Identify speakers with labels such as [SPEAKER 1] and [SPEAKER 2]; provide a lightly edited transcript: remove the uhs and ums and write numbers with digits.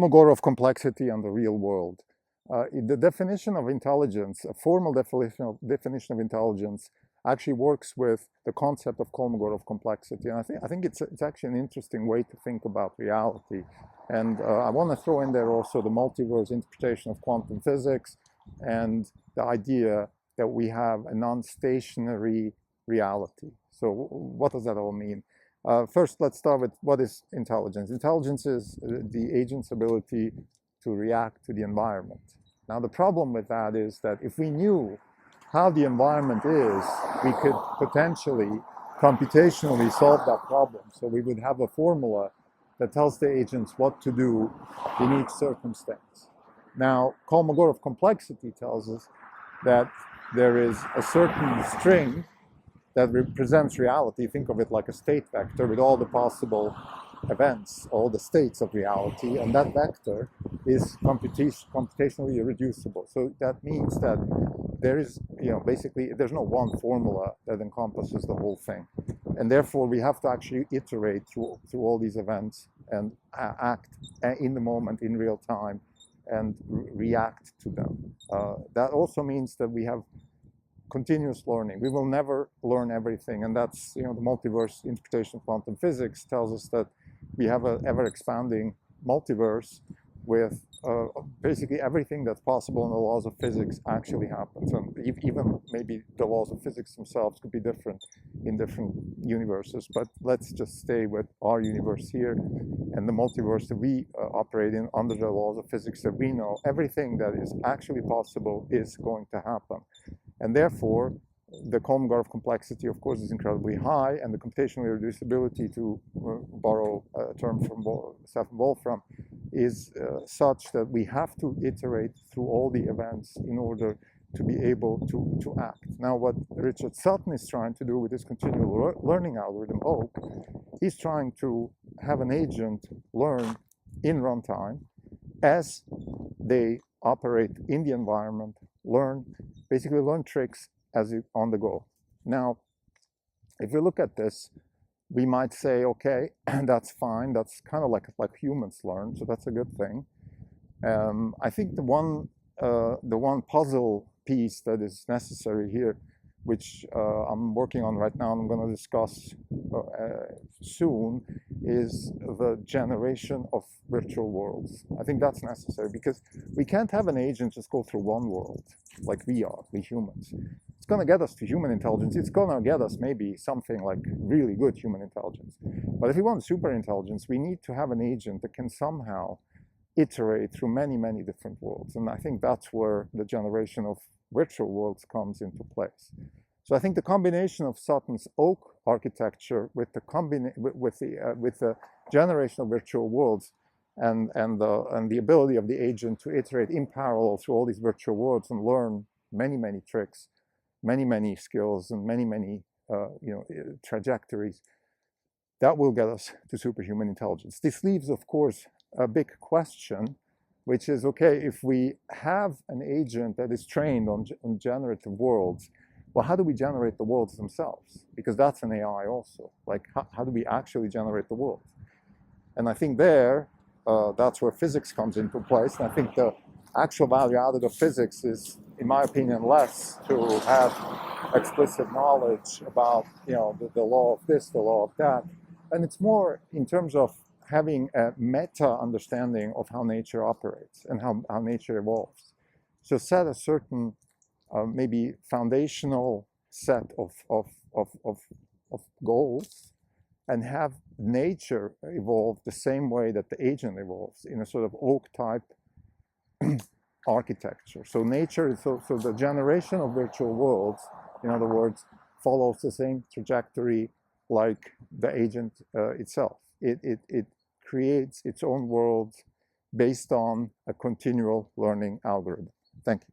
[SPEAKER 1] Kolmogorov complexity and the real world. The definition of intelligence, a formal definition of intelligence, actually works with the concept of Kolmogorov complexity. And I think it's actually an interesting way to think about reality. And I want to throw in there also the multiverse interpretation of quantum physics and the idea that we have a non-stationary reality. So what does that all mean? First, let's start with what is intelligence. Intelligence is the agent's ability to react to the environment. Now, the problem with that is that if we knew how the environment is, we could potentially computationally solve that problem. So we would have a formula that tells the agents what to do in each circumstance. Now, Kolmogorov complexity tells us that there is a certain string that represents reality. Think of it like a state vector with all the possible events, all the states of reality, and that vector is computationally irreducible. So that means that there is, basically, there's no one formula that encompasses the whole thing. And therefore, we have to actually iterate through all these events and act in the moment, in real time, and react to them. That also means that we have continuous learning. We will never learn everything, and that's, the multiverse interpretation of quantum physics tells us that we have an ever-expanding multiverse with basically everything that's possible in the laws of physics actually happens. And even maybe the laws of physics themselves could be different in different universes. But let's just stay with our universe here and the multiverse that we operate in under the laws of physics that we know. Everything that is actually possible is going to happen. And therefore, the Kolmogorov complexity, of course, is incredibly high, and the computational irreducibility, to borrow a term from Stefan Wolfram, is such that we have to iterate through all the events in order to be able to act. Now, what Richard Sutton is trying to do with his continual learning algorithm, OAK, he's trying to have an agent learn in runtime as they operate in the environment, basically learn tricks as on the go. Now, if we look at this, we might say, okay, that's fine. That's kind of like humans learn, so that's a good thing. I think the one puzzle piece that is necessary here, which I'm working on right now and I'm going to discuss soon, is the generation of virtual worlds. I think that's necessary because we can't have an agent just go through one world like we humans. It's going to get us to human intelligence. It's going to get us maybe something like really good human intelligence. But if we want super intelligence, we need to have an agent that can somehow iterate through many, many different worlds. And I think that's where the generation of virtual worlds comes into place. So I think the combination of Sutton's OAK architecture with the generation of virtual worlds and the ability of the agent to iterate in parallel through all these virtual worlds and learn many, many tricks, many, many skills, and many, many trajectories, that will get us to superhuman intelligence. This leaves, of course, a big question, which is, okay, if we have an agent that is trained on generative worlds, well, how do we generate the worlds themselves? Because that's an AI also. Like, how do we actually generate the worlds? And I think that's where physics comes into place. And I think the actual value added of physics is, in my opinion, less to have explicit knowledge about, the law of this, the law of that. And it's more in terms of having a meta understanding of how nature operates and how nature evolves. So set a certain maybe foundational set of goals and have nature evolve the same way that the agent evolves in a sort of OAK type architecture. So nature, so the generation of virtual worlds, in other words, follows the same trajectory like the agent itself. It creates its own world based on a continual learning algorithm. Thank you.